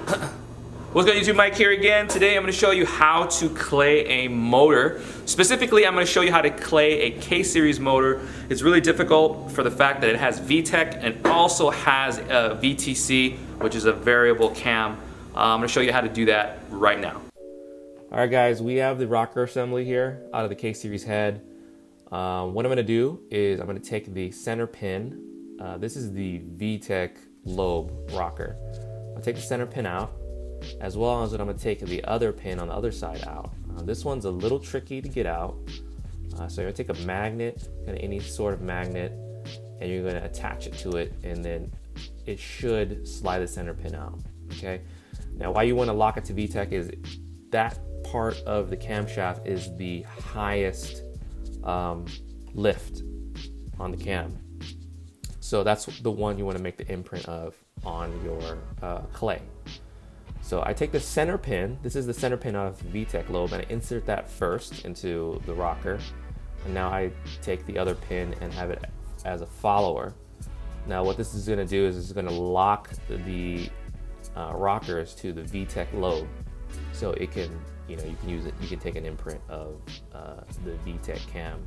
What's good, YouTube? Mike here again. Today I'm going to show you how to clay a motor. Specifically, I'm going to show you how to clay a K-series motor. It's really difficult for the fact that it has VTEC and also has a VTC, which is a variable cam. I'm going to show you how to do that right now. Alright guys, we have the rocker assembly here out of the K-series head. What I'm going to do is I'm going to take the center pin. This is the VTEC lobe rocker. I'll take the center pin out, as well as I'm going to take the other pin on the other side out. This one's a little tricky to get out. So you're going to take a magnet, any sort of magnet, and you're going to attach it to it, and then it should slide the center pin out. Okay. Now, why you want to lock it to VTEC is that part of the camshaft is the highest lift on the cam. So that's the one you want to make the imprint of on your clay. So I take the center pin, this is the center pin of the VTEC lobe, and I insert that first into the rocker. And now I take the other pin and have it as a follower. Now what this is going to do is it's going to lock the rockers to the VTEC lobe. So it can, you can use it, you can take an imprint of the VTEC cam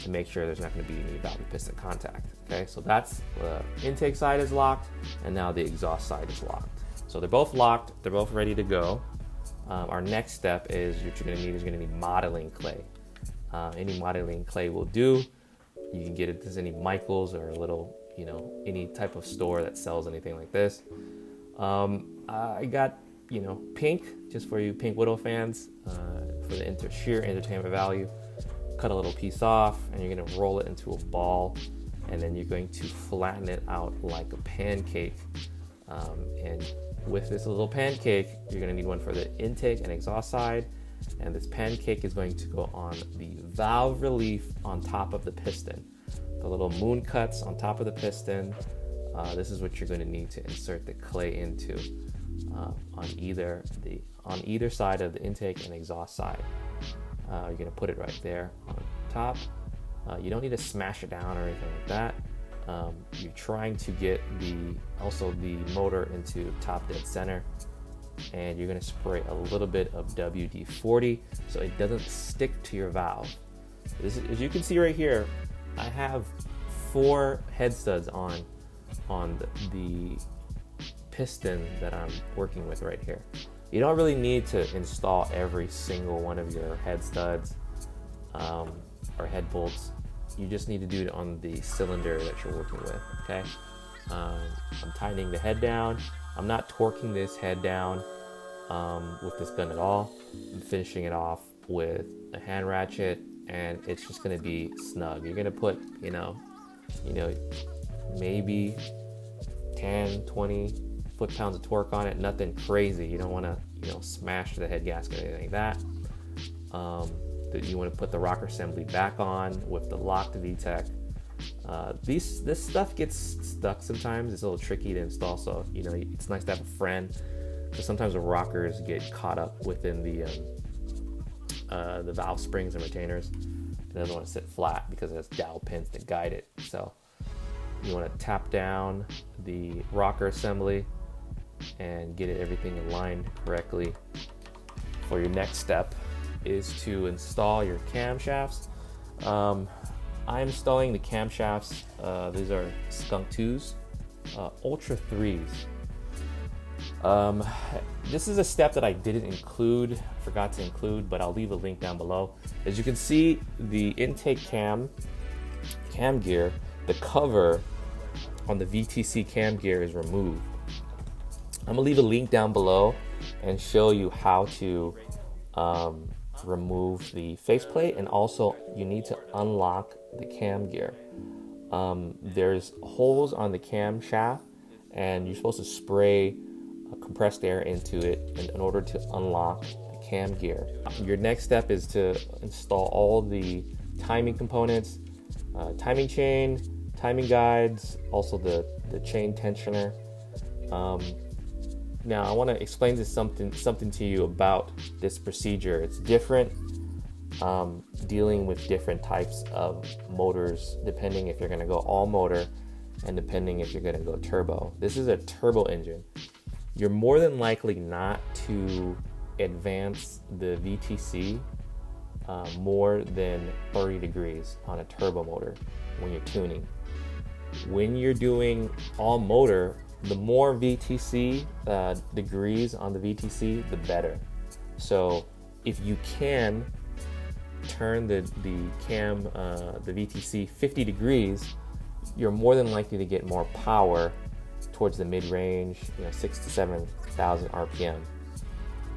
to make sure there's not going to be any valve and piston contact. Okay, so that's the intake side is locked, and now the exhaust side is locked. So they're both locked, they're both ready to go. Our next step is what you're going to need modeling clay. Any modeling clay will do. You can get it at any Michaels or a little, any type of store that sells anything like this. I got, pink, just for you Pink Widow fans, for the sheer entertainment value. Cut a little piece off, and you're going to roll it into a ball, and then you're going to flatten it out like a pancake. And with this little pancake, you're going to need one for the intake and exhaust side, and this pancake is going to go on the valve relief on top of the piston. The little moon cuts on top of the piston, this is what you're going to need to insert the clay into on either side of the intake and exhaust side. You're going to put it right there on top. You don't need to smash it down or anything like that. You're trying to get also the motor into top dead center, and you're going to spray a little bit of WD-40 so it doesn't stick to your valve. As you can see right here, I have 4 head studs on the piston that I'm working with right here. You don't really need to install every single one of your head studs or head bolts. You just need to do it on the cylinder that you're working with, okay? I'm tightening the head down. I'm not torquing this head down with this gun at all. I'm finishing it off with a hand ratchet, and it's just gonna be snug. You're gonna put, maybe 10, 20 foot-pounds of torque on it, nothing crazy. You don't wanna, smash the head gasket or anything like that. You want to put the rocker assembly back on with the locked VTEC. This stuff gets stuck sometimes. It's a little tricky to install, so it's nice to have a friend, because sometimes the rockers get caught up within the valve springs and retainers. It doesn't want to sit flat because it has dowel pins to guide it. So you want to tap down the rocker assembly and get everything aligned correctly. For your next step is to install your camshafts. I'm installing the camshafts. These are Skunk 2s, Ultra 3s. This is a step that I forgot to include, but I'll leave a link down below. As you can see, the intake cam gear, the cover on the VTC cam gear is removed. I'm gonna leave a link down below and show you how to remove the faceplate, and also you need to unlock the cam gear. There's holes on the cam shaft, and you're supposed to spray compressed air into it in order to unlock the cam gear. Your next step is to install all the timing components, timing chain, timing guides, also the chain tensioner. Now I want to explain something to you about this procedure. It's different dealing with different types of motors, depending if you're going to go all motor and depending if you're going to go turbo. This is a turbo engine. you're more than likely not to advance the VTC more than 30 degrees on a turbo motor when you're tuning. When you're doing all motor, the more VTC degrees on the VTC, the better. So if you can turn the cam, the VTC 50 degrees, you're more than likely to get more power towards the mid-range, 6,000 to 7,000 RPM.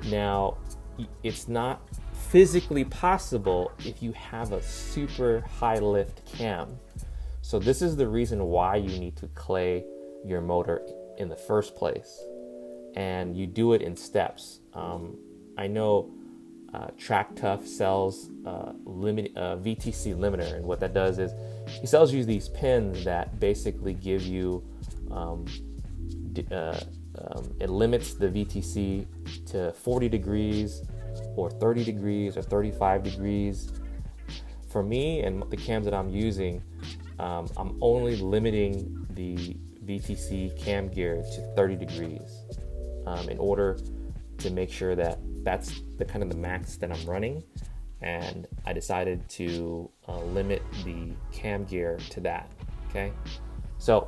Now, it's not physically possible if you have a super high lift cam. So this is the reason why you need to clay your motor in the first place, and you do it in steps. I know Track Tough sells VTC limiter, and what that does is he sells you these pins that basically give you it limits the VTC to 40 degrees or 30 degrees or 35 degrees. For me and the cams that I'm using, I'm only limiting the VTC cam gear to 30 degrees in order to make sure that that's the kind of the max that I'm running, and I decided to limit the cam gear to that. Okay, so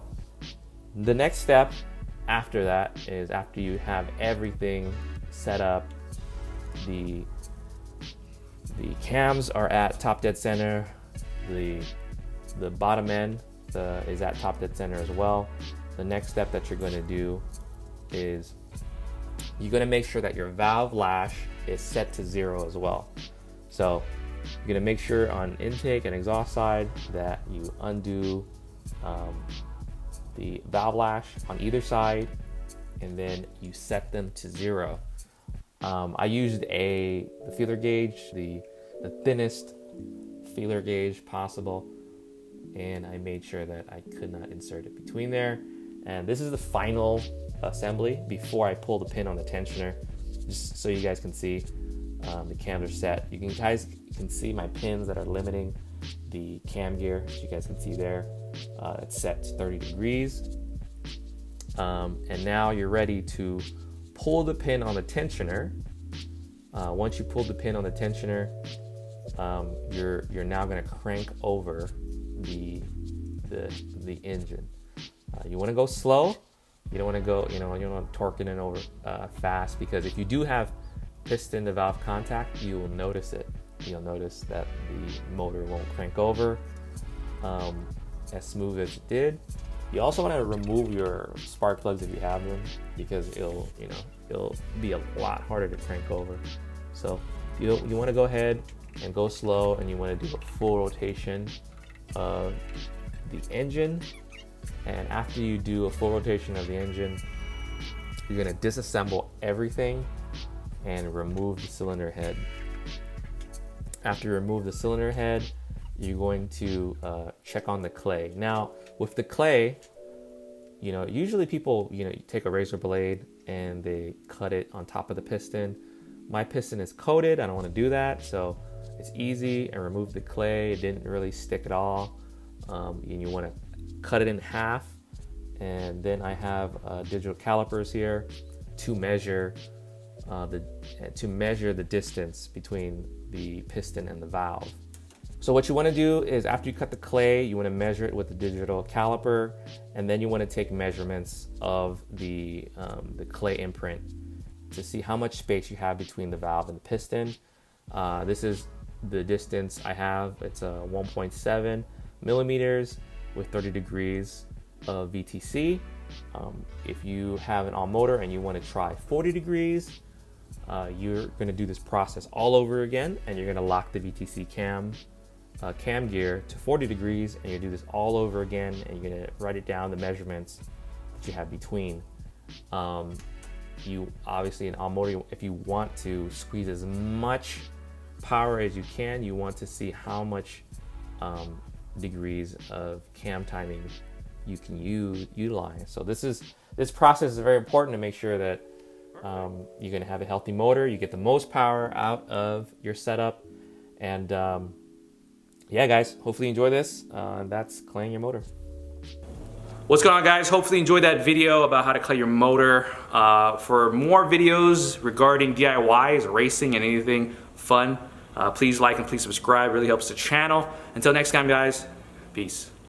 the next step after that is, after you have everything set up, the cams are at top dead center, the bottom end is at top dead center as well. The next step that you're going to do is you're going to make sure that your valve lash is set to 0 as well. So you're going to make sure on intake and exhaust side that you undo the valve lash on either side, and then you set them to 0. I used the feeler gauge, the thinnest feeler gauge possible, and I made sure that I could not insert it between there. And this is the final assembly before I pull the pin on the tensioner, just so you guys can see the cams are set. You guys can see my pins that are limiting the cam gear, as you guys can see there. It's set to 30 degrees. And now you're ready to pull the pin on the tensioner. Once you pull the pin on the tensioner, you're now going to crank over the engine. You want to go slow. You don't want to go, you don't want to torque it in over fast, because if you do have piston to valve contact, you will notice it. You'll notice that the motor won't crank over as smooth as it did. You also want to remove your spark plugs if you have them, because it'll be a lot harder to crank over. So you want to go ahead and go slow, and you want to do a full rotation of the engine. And after you do a full rotation of the engine, you're going to disassemble everything and remove the cylinder head. After you remove the cylinder head, you're going to check on the clay. Now, with the clay, usually people, take a razor blade and they cut it on top of the piston. My piston is coated. I don't want to do that, so it's easy. I removed the clay. It didn't really stick at all. And you want to cut it in half, and then I have digital calipers here to measure the distance between the piston and the valve. So what you want to do is, after you cut the clay, you want to measure it with the digital caliper, and then you want to take measurements of the clay imprint to see how much space you have between the valve and the piston. This is the distance I have. It's 1.7 millimeters with 30 degrees of VTC. If you have an all motor and you want to try 40 degrees, you're going to do this process all over again, and you're going to lock the VTC cam gear to 40 degrees, and you do this all over again, and you're going to write it down, the measurements that you have between. You obviously, in all motor, if you want to squeeze as much power as you can, you want to see how much degrees of cam timing you can utilize. So this process is very important to make sure that you're going to have a healthy motor, you get the most power out of your setup, and yeah guys, hopefully you enjoy this. That's claying your motor. What's going on, guys? Hopefully you enjoyed that video about how to clay your motor. For more videos regarding DIYs, racing, and anything fun, please like and please subscribe. It really helps the channel. Until next time, guys, peace.